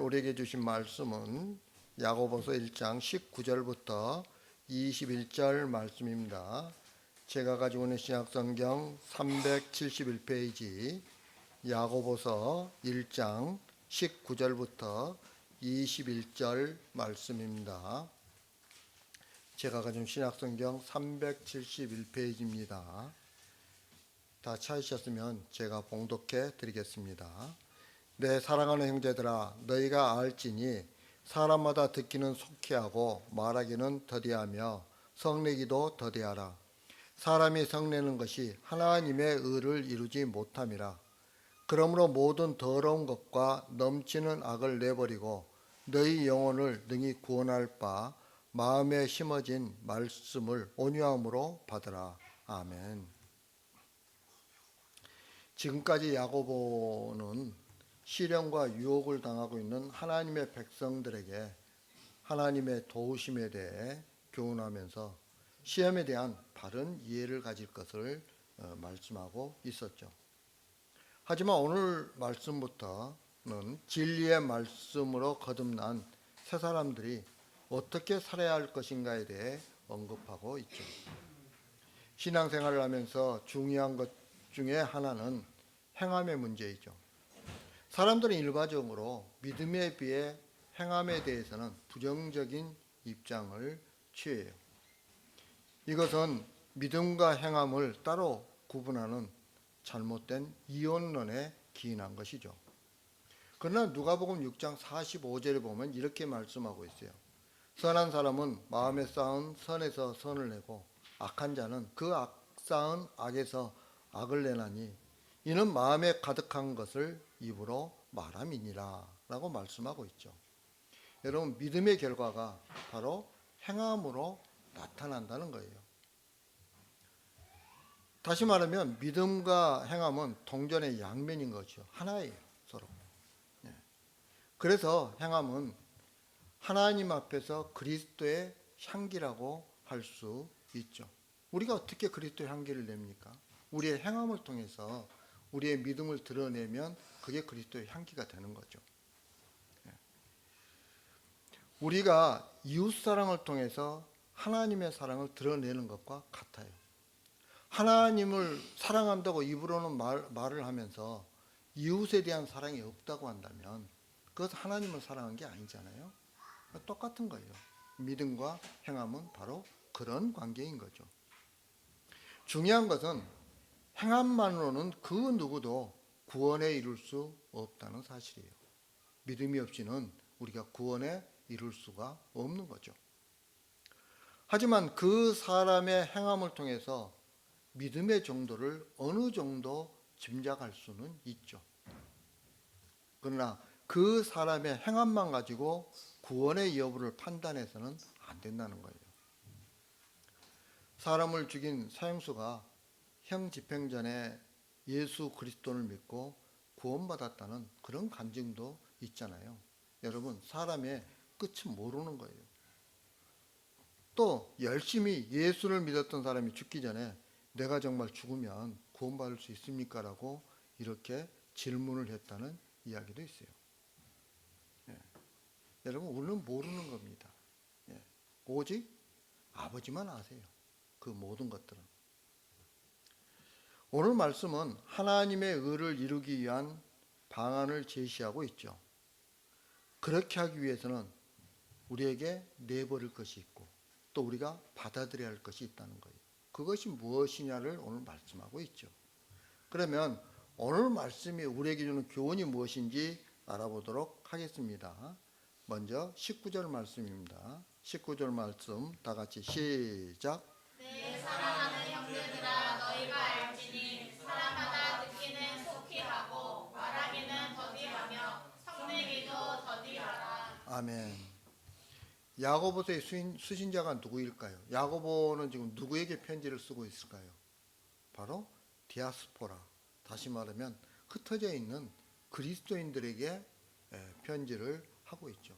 우리에게 주신 말씀은 야고보서 1장 19절부터 21절 말씀입니다. 제가 가지고 있는 신약성경 371페이지 야고보서 1장 19절부터 21절 말씀입니다. 제가 가진 신약성경 371페이지입니다. 다 찾으셨으면 제가 봉독해 드리겠습니다. 내 사랑하는 형제들아, 너희가 알지니 사람마다 듣기는 속히하고 말하기는 더디하며 성내기도 더디하라. 사람이 성내는 것이 하나님의 의를 이루지 못함이라. 그러므로 모든 더러운 것과 넘치는 악을 내버리고 너희 영혼을 능히 구원할 바 마음에 심어진 말씀을 온유함으로 받으라. 아멘. 지금까지 야고보는 시련과 유혹을 당하고 있는 하나님의 백성들에게 하나님의 도우심에 대해 교훈하면서 시험에 대한 바른 이해를 가질 것을 말씀하고 있었죠. 하지만 오늘 말씀부터는 진리의 말씀으로 거듭난 새 사람들이 어떻게 살아야 할 것인가에 대해 언급하고 있죠. 신앙생활을 하면서 중요한 것 중에 하나는 행함의 문제이죠. 사람들은 일반적으로 믿음에 비해 행함에 대해서는 부정적인 입장을 취해요. 이것은 믿음과 행함을 따로 구분하는 잘못된 이원론에 기인한 것이죠. 그러나 누가복음 6장 45절에 보면 이렇게 말씀하고 있어요. 선한 사람은 마음에 쌓은 선에서 선을 내고 악한 자는 그 쌓은 악에서 악을 내나니 이는 마음에 가득한 것을 입으로 말함이니라 라고 말씀하고 있죠. 여러분, 믿음의 결과가 바로 행함으로 나타난다는 거예요. 다시 말하면 믿음과 행함은 동전의 양면인 거죠. 하나예요, 서로. 그래서 행함은 하나님 앞에서 그리스도의 향기라고 할 수 있죠. 우리가 어떻게 그리스도의 향기를 냅니까? 우리의 행함을 통해서 우리의 믿음을 드러내면 그게 그리스도의 향기가 되는 거죠. 우리가 이웃사랑을 통해서 하나님의 사랑을 드러내는 것과 같아요. 하나님을 사랑한다고 입으로는 말을 하면서 이웃에 대한 사랑이 없다고 한다면 그것은 하나님을 사랑한 게 아니잖아요. 똑같은 거예요. 믿음과 행함은 바로 그런 관계인 거죠. 중요한 것은 행함만으로는 그 누구도 구원에 이룰 수 없다는 사실이에요. 믿음이 없이는 우리가 구원에 이룰 수가 없는 거죠. 하지만 그 사람의 행함을 통해서 믿음의 정도를 어느 정도 짐작할 수는 있죠. 그러나 그 사람의 행함만 가지고 구원의 여부를 판단해서는 안 된다는 거예요. 사람을 죽인 사형수가 형 집행 전에 예수 그리스도를 믿고 구원받았다는 그런 간증도 있잖아요. 여러분, 사람의 끝은 모르는 거예요. 또 열심히 예수를 믿었던 사람이 죽기 전에 내가 정말 죽으면 구원받을 수 있습니까? 라고 이렇게 질문을 했다는 이야기도 있어요. 여러분, 우리는 모르는 겁니다. 오직 아버지만 아세요. 그 모든 것들은. 오늘 말씀은 하나님의 의를 이루기 위한 방안을 제시하고 있죠. 그렇게 하기 위해서는 우리에게 내버릴 것이 있고 또 우리가 받아들여야 할 것이 있다는 거예요. 그것이 무엇이냐를 오늘 말씀하고 있죠. 그러면 오늘 말씀이 우리에게 주는 교훈이 무엇인지 알아보도록 하겠습니다. 먼저 19절 말씀입니다. 19절 말씀 다 같이 시작. 내 사랑하는 형제들아, 너희가 알지니 사람마다 듣기는 속히 하고 말하기는 더디하며 성내기도 더디하라. 아멘. 야고보서의 수신자가 누구일까요? 야고보는 지금 누구에게 편지를 쓰고 있을까요? 바로 디아스포라, 다시 말하면 흩어져 있는 그리스도인들에게 편지를 하고 있죠.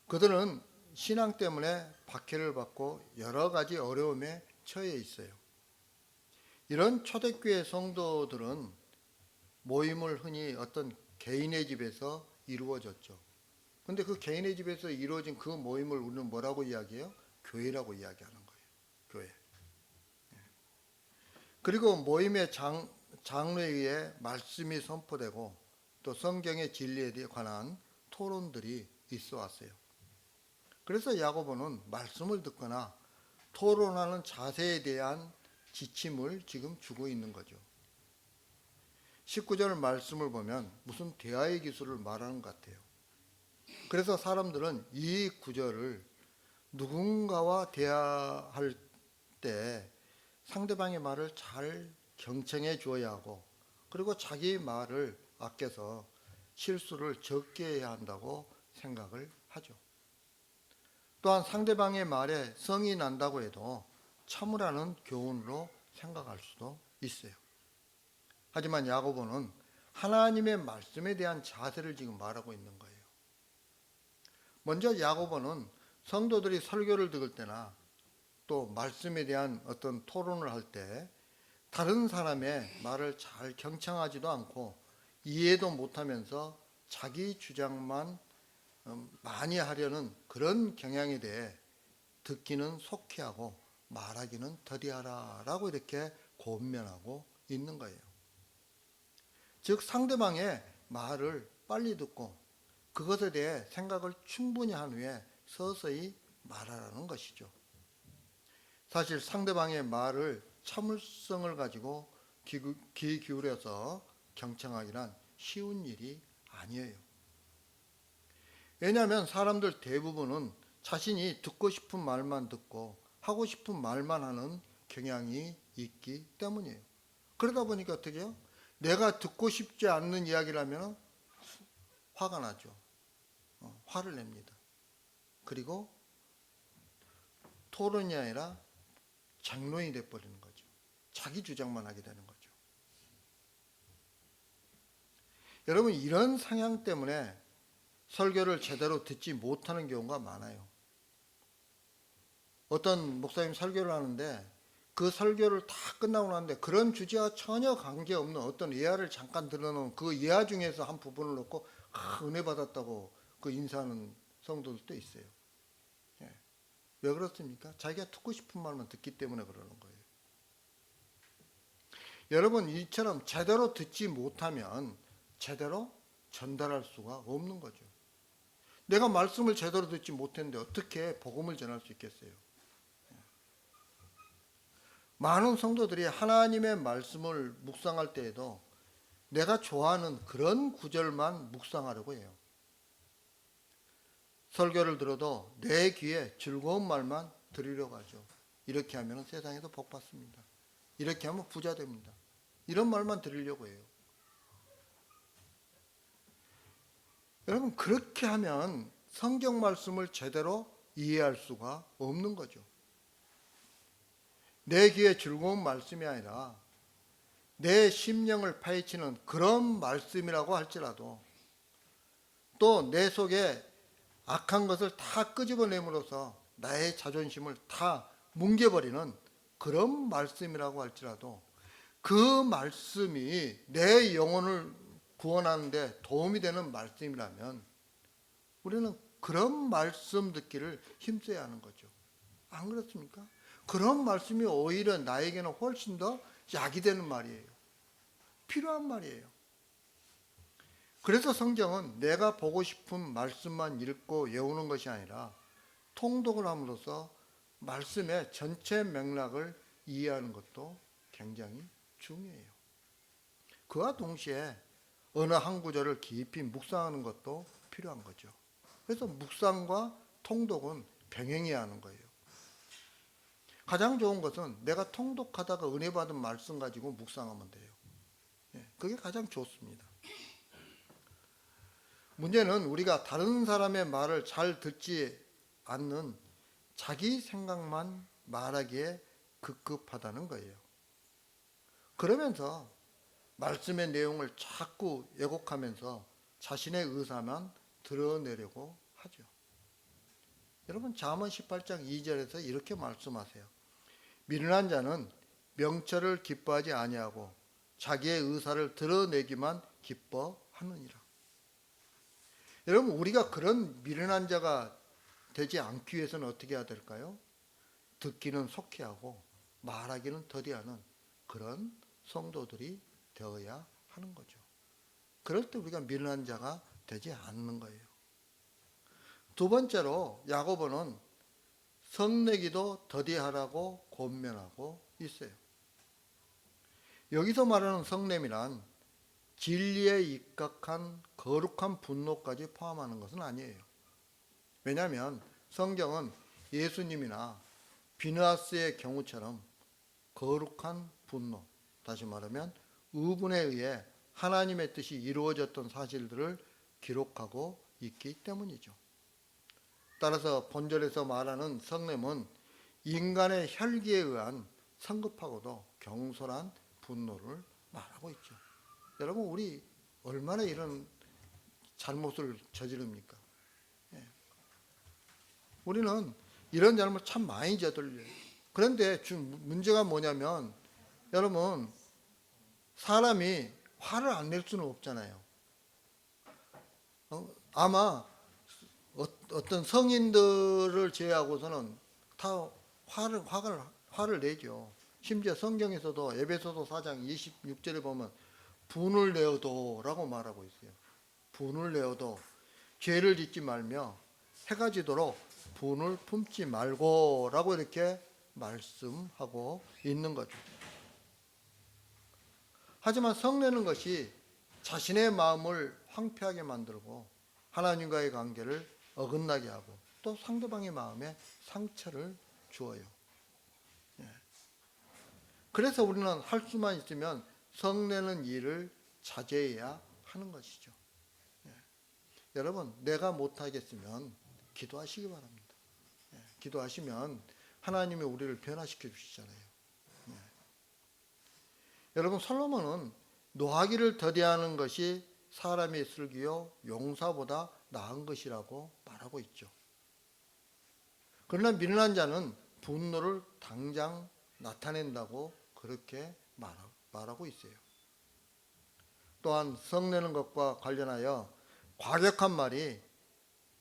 그들은 신앙 때문에 박해를 받고 여러 가지 어려움에 처해 있어요. 이런 초대교회 성도들은 모임을 흔히 어떤 개인의 집에서 이루어졌죠. 근데 그 개인의 집에서 이루어진 그 모임을 우리는 뭐라고 이야기해요? 교회라고 이야기하는 거예요. 교회. 그리고 모임의 장로에 의해 말씀이 선포되고 또 성경의 진리에 관한 토론들이 있어 왔어요. 그래서 야고보는 말씀을 듣거나 토론하는 자세에 대한 지침을 지금 주고 있는 거죠. 19절 말씀을 보면 무슨 대화의 기술을 말하는 것 같아요. 그래서 사람들은 이 구절을 누군가와 대화할 때 상대방의 말을 잘 경청해 주어야 하고, 그리고 자기 말을 아껴서 실수를 적게 해야 한다고 생각을 하죠. 또한 상대방의 말에 성이 난다고 해도 참으라는 교훈으로 생각할 수도 있어요. 하지만 야고보는 하나님의 말씀에 대한 자세를 지금 말하고 있는 거예요. 먼저 야고보는 성도들이 설교를 들을 때나 또 말씀에 대한 어떤 토론을 할 때 다른 사람의 말을 잘 경청하지도 않고 이해도 못하면서 자기 주장만 많이 하려는 그런 경향에 대해 듣기는 속히하고 말하기는 더디하라 라고 이렇게 권면하고 있는 거예요. 즉 상대방의 말을 빨리 듣고 그것에 대해 생각을 충분히 한 후에 서서히 말하라는 것이죠. 사실 상대방의 말을 참을성을 가지고 귀 기울여서 경청하기란 쉬운 일이 아니에요. 왜냐하면 사람들 대부분은 자신이 듣고 싶은 말만 듣고 하고 싶은 말만 하는 경향이 있기 때문이에요. 그러다 보니까 어떻게 해요? 내가 듣고 싶지 않는 이야기라면 화가 나죠. 화를 냅니다. 그리고 토론이 아니라 장론이 돼버리는 거죠. 자기 주장만 하게 되는 거죠. 여러분, 이런 성향 때문에 설교를 제대로 듣지 못하는 경우가 많아요. 어떤 목사님 설교를 하는데 그 설교를 다 끝나고 나는데 그런 주제와 전혀 관계없는 어떤 예화를 잠깐 들어놓은 그 예화 중에서 한 부분을 놓고 은혜 받았다고 그 인사하는 성도들도 있어요. 예. 왜 그렇습니까? 자기가 듣고 싶은 말만 듣기 때문에 그러는 거예요. 여러분, 이처럼 제대로 듣지 못하면 제대로 전달할 수가 없는 거죠. 내가 말씀을 제대로 듣지 못했는데 어떻게 복음을 전할 수 있겠어요? 많은 성도들이 하나님의 말씀을 묵상할 때에도 내가 좋아하는 그런 구절만 묵상하려고 해요. 설교를 들어도 내 귀에 즐거운 말만 들으려고 하죠. 이렇게 하면 세상에서 복 받습니다. 이렇게 하면 부자 됩니다. 이런 말만 들으려고 해요. 여러분, 그렇게 하면 성경 말씀을 제대로 이해할 수가 없는 거죠. 내 귀에 즐거운 말씀이 아니라 내 심령을 파헤치는 그런 말씀이라고 할지라도 또 내 속에 악한 것을 다 끄집어내므로써 나의 자존심을 다 뭉개버리는 그런 말씀이라고 할지라도 그 말씀이 내 영혼을 구원하는 데 도움이 되는 말씀이라면 우리는 그런 말씀 듣기를 힘써야 하는 거죠. 안 그렇습니까? 그런 말씀이 오히려 나에게는 훨씬 더 약이 되는 말이에요. 필요한 말이에요. 그래서 성경은 내가 보고 싶은 말씀만 읽고 외우는 것이 아니라 통독을 함으로써 말씀의 전체 맥락을 이해하는 것도 굉장히 중요해요. 그와 동시에 어느 한 구절을 깊이 묵상하는 것도 필요한 거죠. 그래서 묵상과 통독은 병행해야 하는 거예요. 가장 좋은 것은 내가 통독하다가 은혜 받은 말씀 가지고 묵상하면 돼요. 그게 가장 좋습니다. 문제는 우리가 다른 사람의 말을 잘 듣지 않는 자기 생각만 말하기에 급급하다는 거예요. 그러면서 말씀의 내용을 자꾸 왜곡하면서 자신의 의사만 드러내려고 하죠. 여러분, 잠언 18장 2절에서 이렇게 말씀하세요. 미련한 자는 명철을 기뻐하지 아니하고 자기의 의사를 드러내기만 기뻐하느니라. 여러분, 우리가 그런 미련한 자가 되지 않기 위해서는 어떻게 해야 될까요? 듣기는 속히 하고 말하기는 더디하는 그런 성도들이 되어야 하는 거죠. 그럴 때 우리가 미련한 자가 되지 않는 거예요. 두 번째로 야고보는 성내기도 더디하라고 권면하고 있어요. 여기서 말하는 성냄이란 진리에 입각한 거룩한 분노까지 포함하는 것은 아니에요. 왜냐하면 성경은 예수님이나 비느하스의 경우처럼 거룩한 분노, 다시 말하면 의분에 의해 하나님의 뜻이 이루어졌던 사실들을 기록하고 있기 때문이죠. 따라서 본절에서 말하는 성냄은 인간의 혈기에 의한 성급하고도 경솔한 분노를 말하고 있죠. 여러분, 우리 얼마나 이런 잘못을 저지릅니까? 우리는 이런 잘못 참 많이 저질러요. 그런데 문제가 뭐냐면, 여러분, 사람이 화를 안 낼 수는 없잖아요. 아마 어떤 성인들을 제외하고서는 다 화를 내죠. 심지어 성경에서도 에베소서 4장 26절에 보면 분을 내어도라고 말하고 있어요. 분을 내어도 죄를 짓지 말며 해가 지도록 분을 품지 말고라고 이렇게 말씀하고 있는 거죠. 하지만 성내는 것이 자신의 마음을 황폐하게 만들고 하나님과의 관계를 어긋나게 하고 또 상대방의 마음에 상처를 주어요. 그래서 우리는 할 수만 있으면 성내는 일을 자제해야 하는 것이죠. 여러분, 내가 못하겠으면 기도하시기 바랍니다. 기도하시면 하나님이 우리를 변화시켜 주시잖아요. 여러분, 솔로몬은 노하기를 더디하는 것이 사람의 슬기요 용사보다 나은 것이라고 말하고 있죠. 그러나 미련한 자는 분노를 당장 나타낸다고 그렇게 말하고 있어요. 또한 성내는 것과 관련하여 과격한 말이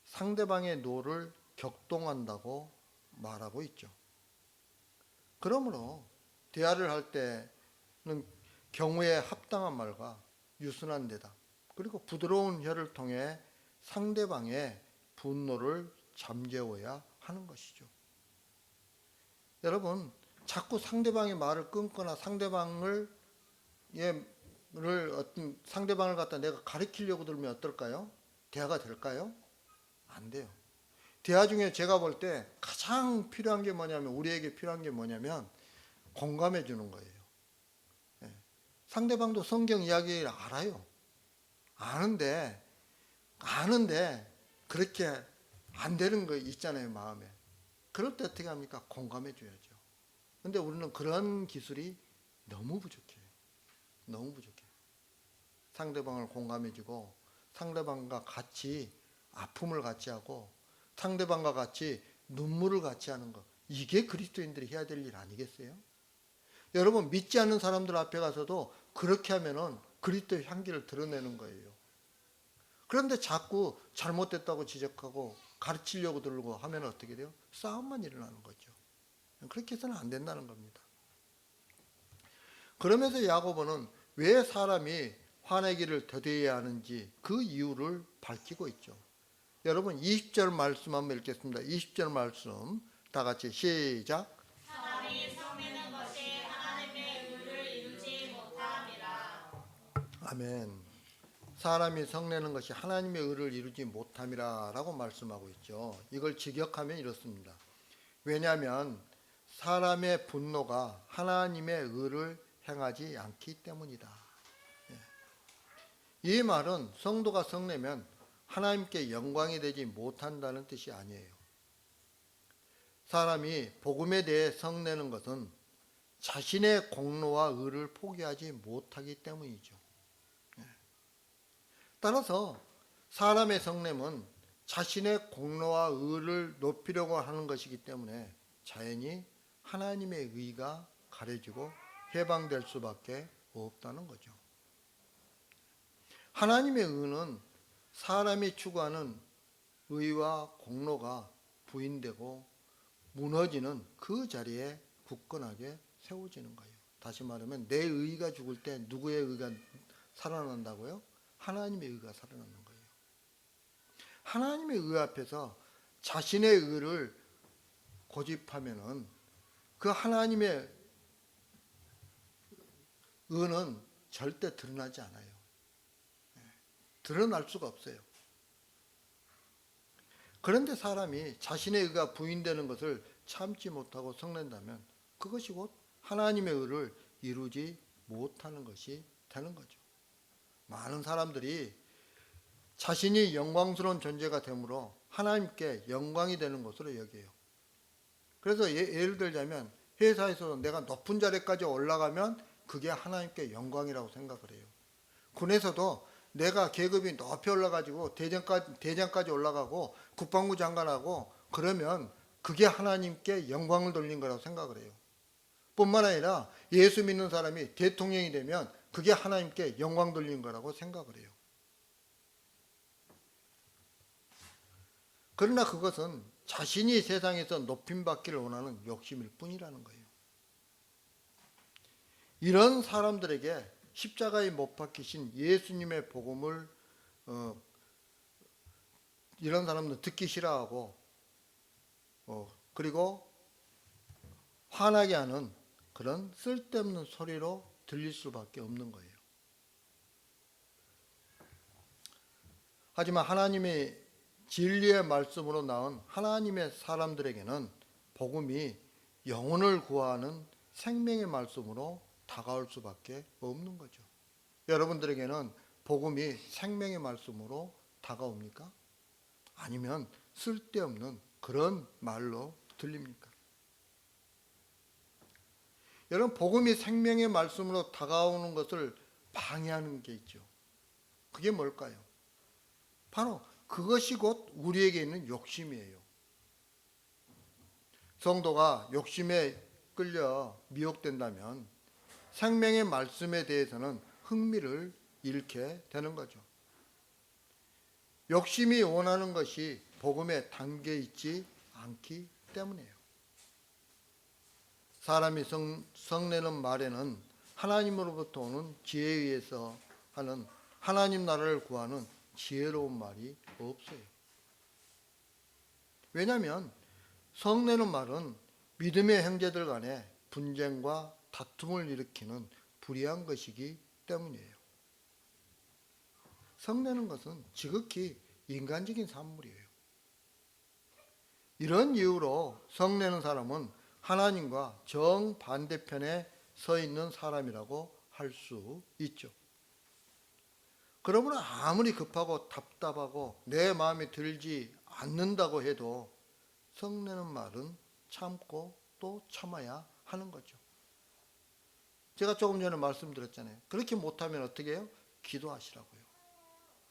상대방의 노를 격동한다고 말하고 있죠. 그러므로 대화를 할 때는 경우에 합당한 말과 유순한 대답, 그리고 부드러운 혀를 통해 상대방의 분노를 잠재워야 하는 것이죠. 여러분, 자꾸 상대방의 말을 끊거나 상대방을 갖다 내가 가리키려고 들면 어떨까요? 대화가 될까요? 안 돼요. 대화 중에 제가 볼 때 가장 필요한 게 뭐냐면, 우리에게 필요한 게 뭐냐면 공감해 주는 거예요. 상대방도 성경 이야기를 알아요. 아는데 그렇게 안 되는 거 있잖아요, 마음에. 그럴 때 어떻게 합니까? 공감해 줘야죠. 근데 우리는 그런 기술이 너무 부족해요. 너무 부족해요. 상대방을 공감해 주고 상대방과 같이 아픔을 같이 하고 상대방과 같이 눈물을 같이 하는 것, 이게 그리스도인들이 해야 될 일 아니겠어요? 여러분, 믿지 않는 사람들 앞에 가서도 그렇게 하면은 그리스도의 향기를 드러내는 거예요. 그런데 자꾸 잘못됐다고 지적하고 가르치려고 들고 하면 어떻게 돼요? 싸움만 일어나는 거죠. 그렇게 해서는 안 된다는 겁니다. 그러면서 야고보는 왜 사람이 화내기를 더디해야 하는지 그 이유를 밝히고 있죠. 여러분, 20절 말씀 한번 읽겠습니다. 20절 말씀 다 같이 시작. 사람이 성내는 것이 하나님의 의를 이루지 못함이라. 아멘. 사람이 성내는 것이 하나님의 의를 이루지 못함이라 라고 말씀하고 있죠. 이걸 직역하면 이렇습니다. 왜냐하면 사람의 분노가 하나님의 의를 행하지 않기 때문이다. 이 말은 성도가 성내면 하나님께 영광이 되지 못한다는 뜻이 아니에요. 사람이 복음에 대해 성내는 것은 자신의 공로와 의를 포기하지 못하기 때문이죠. 따라서 사람의 성냄은 자신의 공로와 의를 높이려고 하는 것이기 때문에 자연히 하나님의 의가 가려지고 해방될 수밖에 없다는 거죠. 하나님의 의는 사람이 추구하는 의와 공로가 부인되고 무너지는 그 자리에 굳건하게 세워지는 거예요. 다시 말하면 내 의가 죽을 때 누구의 의가 살아난다고요? 하나님의 의가 살아나는 거예요. 하나님의 의 앞에서 자신의 의를 고집하면은 그 하나님의 의는 절대 드러나지 않아요. 드러날 수가 없어요. 그런데 사람이 자신의 의가 부인되는 것을 참지 못하고 성낸다면 그것이 곧 하나님의 의를 이루지 못하는 것이 되는 거죠. 많은 사람들이 자신이 영광스러운 존재가 되므로 하나님께 영광이 되는 것으로 여겨요. 그래서 예를 들자면 회사에서 내가 높은 자리까지 올라가면 그게 하나님께 영광이라고 생각을 해요. 군에서도 내가 계급이 높이 올라가지고 대장까지 올라가고 국방부 장관하고 그러면 그게 하나님께 영광을 돌린 거라고 생각을 해요. 뿐만 아니라 예수 믿는 사람이 대통령이 되면 그게 하나님께 영광 돌린 거라고 생각을 해요. 그러나 그것은 자신이 세상에서 높임받기를 원하는 욕심일 뿐이라는 거예요. 이런 사람들에게 십자가에 못 박히신 예수님의 복음을 이런 사람들 듣기 싫어하고 그리고 화나게 하는 그런 쓸데없는 소리로 들릴 수밖에 없는 거예요. 하지만 하나님의 진리의 말씀으로 나온 하나님의 사람들에게는 복음이 영혼을 구하는 생명의 말씀으로 다가올 수밖에 없는 거죠. 여러분들에게는 복음이 생명의 말씀으로 다가옵니까? 아니면 쓸데없는 그런 말로 들립니까? 여러분, 복음이 생명의 말씀으로 다가오는 것을 방해하는 게 있죠. 그게 뭘까요? 바로 그것이 곧 우리에게 있는 욕심이에요. 성도가 욕심에 끌려 미혹된다면 생명의 말씀에 대해서는 흥미를 잃게 되는 거죠. 욕심이 원하는 것이 복음에 담겨 있지 않기 때문이에요. 사람이 성내는 말에는 하나님으로부터 오는 지혜에 의해서 하는 하나님 나라를 구하는 지혜로운 말이 없어요. 왜냐하면 성내는 말은 믿음의 형제들 간에 분쟁과 다툼을 일으키는 불의한 것이기 때문이에요. 성내는 것은 지극히 인간적인 산물이에요. 이런 이유로 성내는 사람은 하나님과 정반대편에 서 있는 사람이라고 할 수 있죠. 그러므로 아무리 급하고 답답하고 내 마음에 들지 않는다고 해도 성내는 말은 참고 또 참아야 하는 거죠. 제가 조금 전에 말씀드렸잖아요. 그렇게 못하면 어떻게 해요? 기도하시라고요.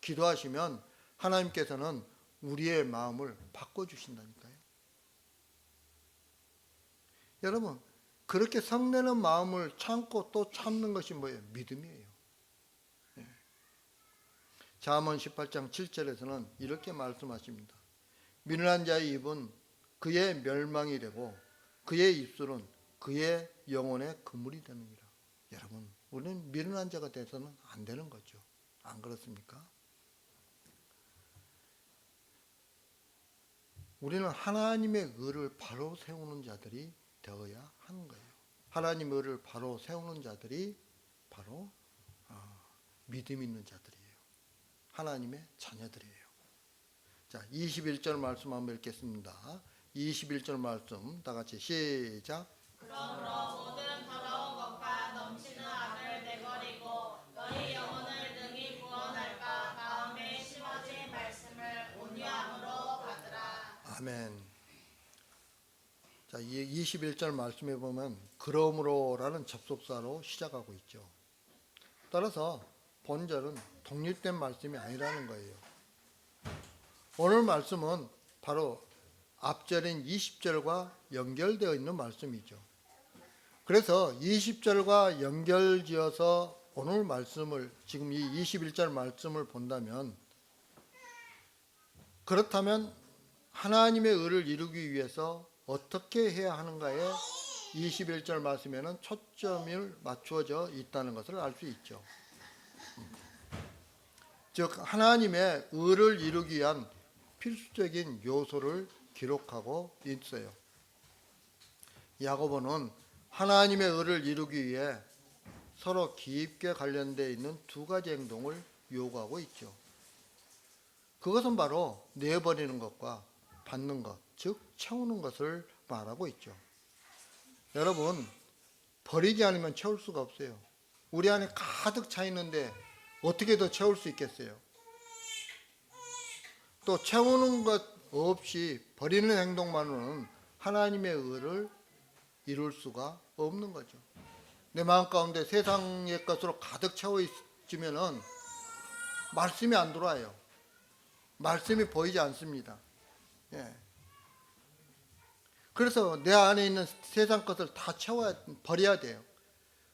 기도하시면 하나님께서는 우리의 마음을 바꿔주신다니까요. 여러분, 그렇게 성내는 마음을 참고 또 참는 것이 뭐예요? 믿음이에요. 잠언 18장 7절에서는 이렇게 말씀하십니다. 미련한 자의 입은 그의 멸망이 되고 그의 입술은 그의 영혼의 그물이 되느니라. 여러분, 우리는 미련한 자가 돼서는 안 되는 거죠. 안 그렇습니까? 우리는 하나님의 의를 바로 세우는 자들이 되어야 하는 거예요. 하나님의 의를 바로 세우는 자들이 바로 믿음 있는 자들이에요. 하나님의 자녀들이에요. 자, 21절 말씀 한번 읽겠습니다. 21절 말씀 다 같이 시작. 그러므로 모든 더러운 것과 넘치는 악을 내버리고 너희 영혼을 능히 구원할까 마음에 심어진 말씀을 온유함으로 받으라. 아멘. 자, 21절 말씀에 보면 그러므로라는 접속사로 시작하고 있죠. 따라서 본절은 독립된 말씀이 아니라는 거예요. 오늘 말씀은 바로 앞절인 20절과 연결되어 있는 말씀이죠. 그래서 20절과 연결지어서 오늘 말씀을 지금 이 21절 말씀을 본다면 그렇다면 하나님의 의를 이루기 위해서 어떻게 해야 하는가에 21절 말씀에는 초점을 맞추어져 있다는 것을 알 수 있죠. 즉 하나님의 의를 이루기 위한 필수적인 요소를 기록하고 있어요. 야고보는 하나님의 의를 이루기 위해 서로 깊게 관련되어 있는 두 가지 행동을 요구하고 있죠. 그것은 바로 내버리는 것과 받는 것, 즉 채우는 것을 말하고 있죠. 여러분, 버리지 않으면 채울 수가 없어요. 우리 안에 가득 차 있는데 어떻게 더 채울 수 있겠어요? 또 채우는 것 없이 버리는 행동만으로는 하나님의 의를 이룰 수가 없는 거죠. 내 마음 가운데 세상의 것으로 가득 채워 있으면은 말씀이 안 들어와요. 말씀이 보이지 않습니다. 예. 그래서 내 안에 있는 세상 것을 다 버려야 돼요.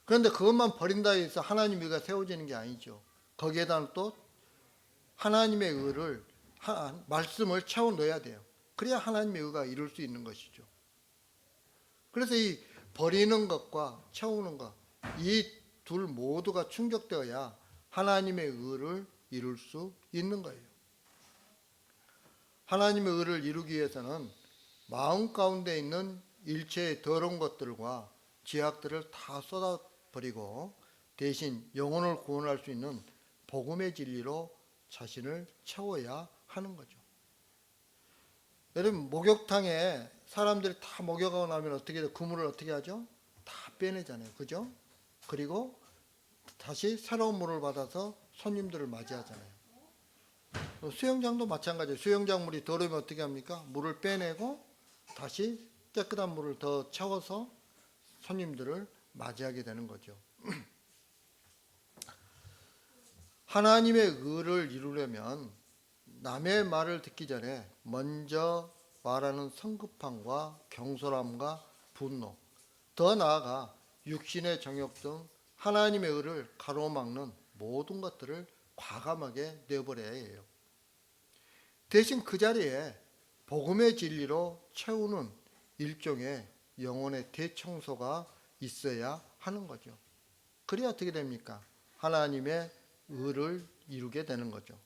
그런데 그것만 버린다 해서 하나님의 의가 세워지는 게 아니죠. 거기에다 또 하나님의 의를 말씀을 채워 넣어야 돼요. 그래야 하나님의 의가 이룰 수 있는 것이죠. 그래서 이 버리는 것과 채우는 것, 이 둘 모두가 충족되어야 하나님의 의를 이룰 수 있는 거예요. 하나님의 의를 이루기 위해서는 마음 가운데 있는 일체의 더러운 것들과 죄악들을 다 쏟아버리고 대신 영혼을 구원할 수 있는 복음의 진리로 자신을 채워야 하는 거죠. 여러분, 목욕탕에 사람들이 다 목욕하고 나면 어떻게 해요? 그물을 어떻게 하죠? 다 빼내잖아요. 그죠? 그리고 다시 새로운 물을 받아서 손님들을 맞이하잖아요. 수영장도 마찬가지예요. 수영장 물이 더러우면 어떻게 합니까? 물을 빼내고 다시 깨끗한 물을 더 채워서 손님들을 맞이하게 되는 거죠. 하나님의 의를 이루려면 남의 말을 듣기 전에 먼저 말하는 성급함과 경솔함과 분노, 더 나아가 육신의 정욕 등 하나님의 의를 가로막는 모든 것들을 과감하게 내버려야 해요. 대신 그 자리에 복음의 진리로 채우는 일종의 영혼의 대청소가 있어야 하는 거죠. 그래야 어떻게 됩니까? 하나님의 의를 이루게 되는 거죠.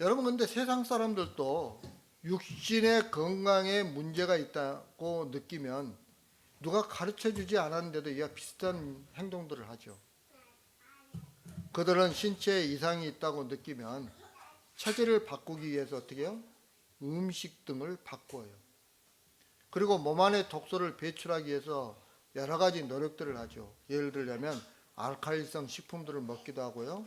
여러분, 근데 세상 사람들도 육신의 건강에 문제가 있다고 느끼면 누가 가르쳐 주지 않았는데도 이와 비슷한 행동들을 하죠. 그들은 신체에 이상이 있다고 느끼면 체질을 바꾸기 위해서 어떻게 해요? 음식 등을 바꿔요. 그리고 몸 안에 독소를 배출하기 위해서 여러 가지 노력들을 하죠. 예를 들자면 알칼리성 식품들을 먹기도 하고요.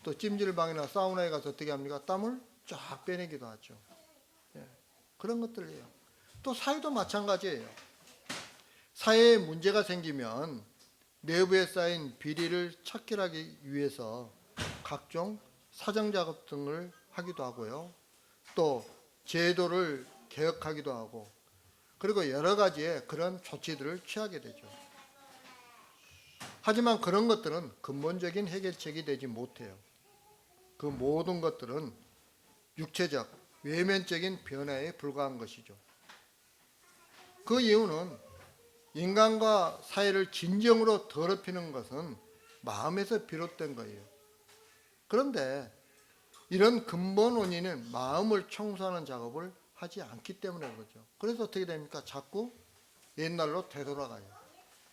또 찜질방이나 사우나에 가서 어떻게 합니까? 땀을 쫙 빼내기도 하죠. 예, 그런 것들이에요. 또 사회도 마찬가지예요. 사회에 문제가 생기면 내부에 쌓인 비리를 척결하기 위해서 각종 사정작업 등을 하기도 하고요. 또 제도를 개혁하기도 하고, 그리고 여러 가지의 그런 조치들을 취하게 되죠. 하지만 그런 것들은 근본적인 해결책이 되지 못해요. 그 모든 것들은 육체적, 외면적인 변화에 불과한 것이죠. 그 이유는 인간과 사회를 진정으로 더럽히는 것은 마음에서 비롯된 거예요. 그런데 이런 근본 원인은 마음을 청소하는 작업을 하지 않기 때문에 그러죠. 그래서 어떻게 됩니까? 자꾸 옛날로 되돌아가요.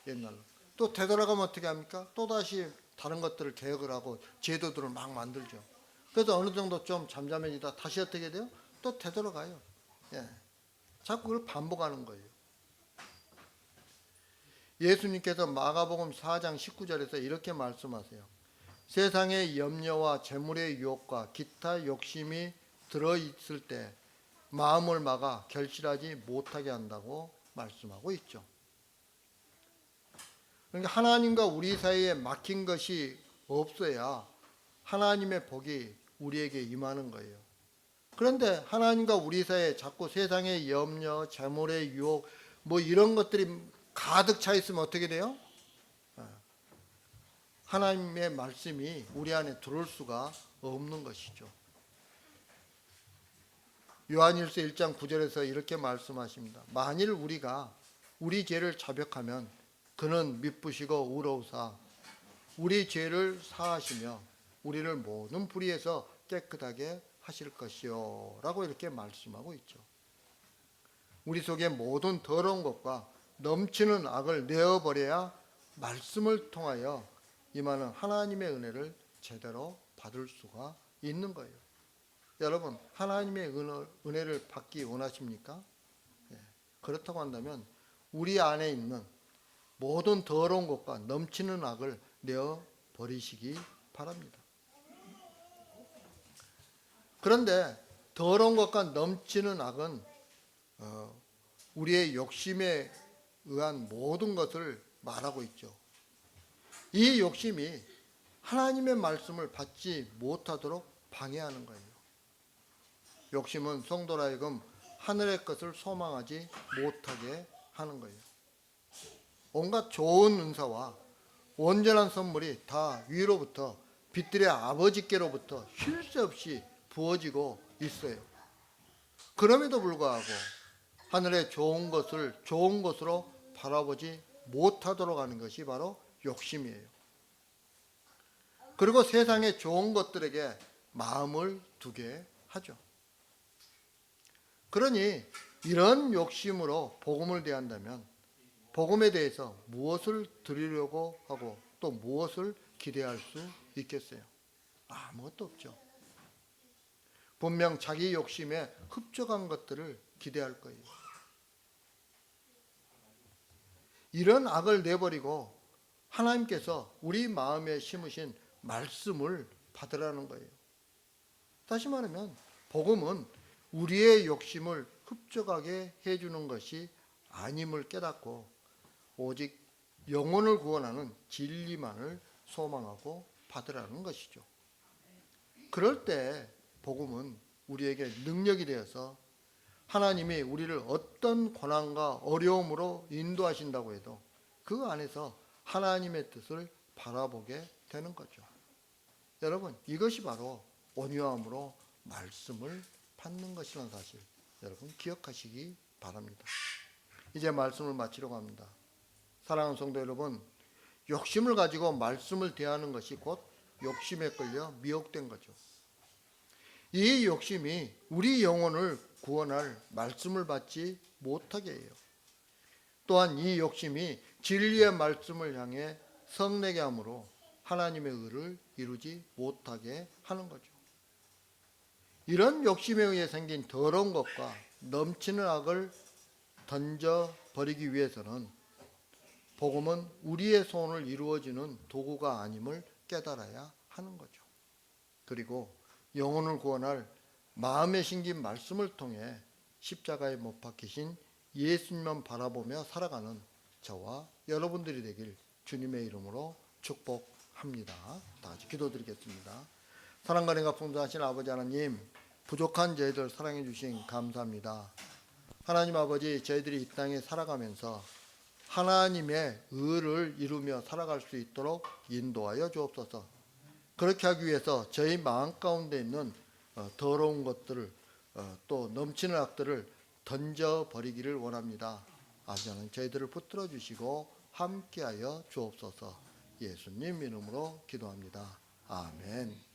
옛날로. 또 되돌아가면 어떻게 합니까? 또다시 다른 것들을 개혁을 하고 제도들을 막 만들죠. 그래서 어느 정도 좀 잠잠해지다 다시 어떻게 돼요? 또 되돌아가요. 예. 자꾸 그걸 반복하는 거예요. 예수님께서 마가복음 4장 19절에서 이렇게 말씀하세요. 세상의 염려와 재물의 유혹과 기타 욕심이 들어있을 때 마음을 막아 결실하지 못하게 한다고 말씀하고 있죠. 그러니까 하나님과 우리 사이에 막힌 것이 없어야 하나님의 복이 우리에게 임하는 거예요. 그런데 하나님과 우리 사이에 자꾸 세상의 염려, 재물의 유혹, 뭐 이런 것들이 가득 차 있으면 어떻게 돼요? 하나님의 말씀이 우리 안에 들어올 수가 없는 것이죠. 요한일서 1장 9절에서 이렇게 말씀하십니다. 만일 우리가 우리 죄를 자백하면 그는 미쁘시고 의로우사 우리 죄를 사하시며 우리를 모든 불의에서 깨끗하게 하실 것이요 라고 이렇게 말씀하고 있죠. 우리 속에 모든 더러운 것과 넘치는 악을 내어버려야 말씀을 통하여 임하는 하나님의 은혜를 제대로 받을 수가 있는 거예요. 여러분, 하나님의 은혜를 받기 원하십니까? 그렇다고 한다면 우리 안에 있는 모든 더러운 것과 넘치는 악을 내어 버리시기 바랍니다. 그런데 더러운 것과 넘치는 악은 우리의 욕심에 의한 모든 것을 말하고 있죠. 이 욕심이 하나님의 말씀을 받지 못하도록 방해하는 거예요. 욕심은 성도로 하여금 하늘의 것을 소망하지 못하게 하는 거예요. 온갖 좋은 은사와 온전한 선물이 다 위로부터 빛들의 아버지께로부터 쉴 새 없이 부어지고 있어요. 그럼에도 불구하고 하늘의 좋은 것을 좋은 것으로 바라보지 못하도록 하는 것이 바로 욕심이에요. 그리고 세상의 좋은 것들에게 마음을 두게 하죠. 그러니 이런 욕심으로 복음을 대한다면 복음에 대해서 무엇을 드리려고 하고 또 무엇을 기대할 수 있겠어요? 아무것도 없죠. 분명 자기 욕심에 흡족한 것들을 기대할 거예요. 이런 악을 내버리고 하나님께서 우리 마음에 심으신 말씀을 받으라는 거예요. 다시 말하면 복음은 우리의 욕심을 흡족하게 해주는 것이 아님을 깨닫고 오직 영혼을 구원하는 진리만을 소망하고 받으라는 것이죠. 그럴 때 복음은 우리에게 능력이 되어서 하나님이 우리를 어떤 고난과 어려움으로 인도하신다고 해도 그 안에서 하나님의 뜻을 바라보게 되는 거죠. 여러분, 이것이 바로 온유함으로 말씀을 받는 것이라는 사실 여러분 기억하시기 바랍니다. 이제 말씀을 마치려고 합니다. 사랑하는 성도 여러분, 욕심을 가지고 말씀을 대하는 것이 곧 욕심에 끌려 미혹된 거죠. 이 욕심이 우리 영혼을 구원할 말씀을 받지 못하게 해요. 또한 이 욕심이 진리의 말씀을 향해 성내게 함으로 하나님의 의를 이루지 못하게 하는 거죠. 이런 욕심에 의해 생긴 더러운 것과 넘치는 악을 던져버리기 위해서는 복음은 우리의 소원을 이루어지는 도구가 아님을 깨달아야 하는 거죠. 그리고 영혼을 구원할 마음에 심긴 말씀을 통해 십자가에 못 박히신 예수님만 바라보며 살아가는 저와 여러분들이 되길 주님의 이름으로 축복합니다. 다 같이 기도드리겠습니다. 사랑과 은혜가 풍성하신 아버지 하나님, 부족한 저희들 사랑해 주신 감사합니다. 하나님 아버지, 저희들이 이 땅에 살아가면서 하나님의 의를 이루며 살아갈 수 있도록 인도하여 주옵소서. 그렇게 하기 위해서 저희 마음 가운데 있는 더러운 것들을 또 넘치는 악들을 던져버리기를 원합니다. 아버지 하나님, 저희들을 붙들어 주시고 함께하여 주옵소서. 예수님 이름으로 기도합니다. 아멘.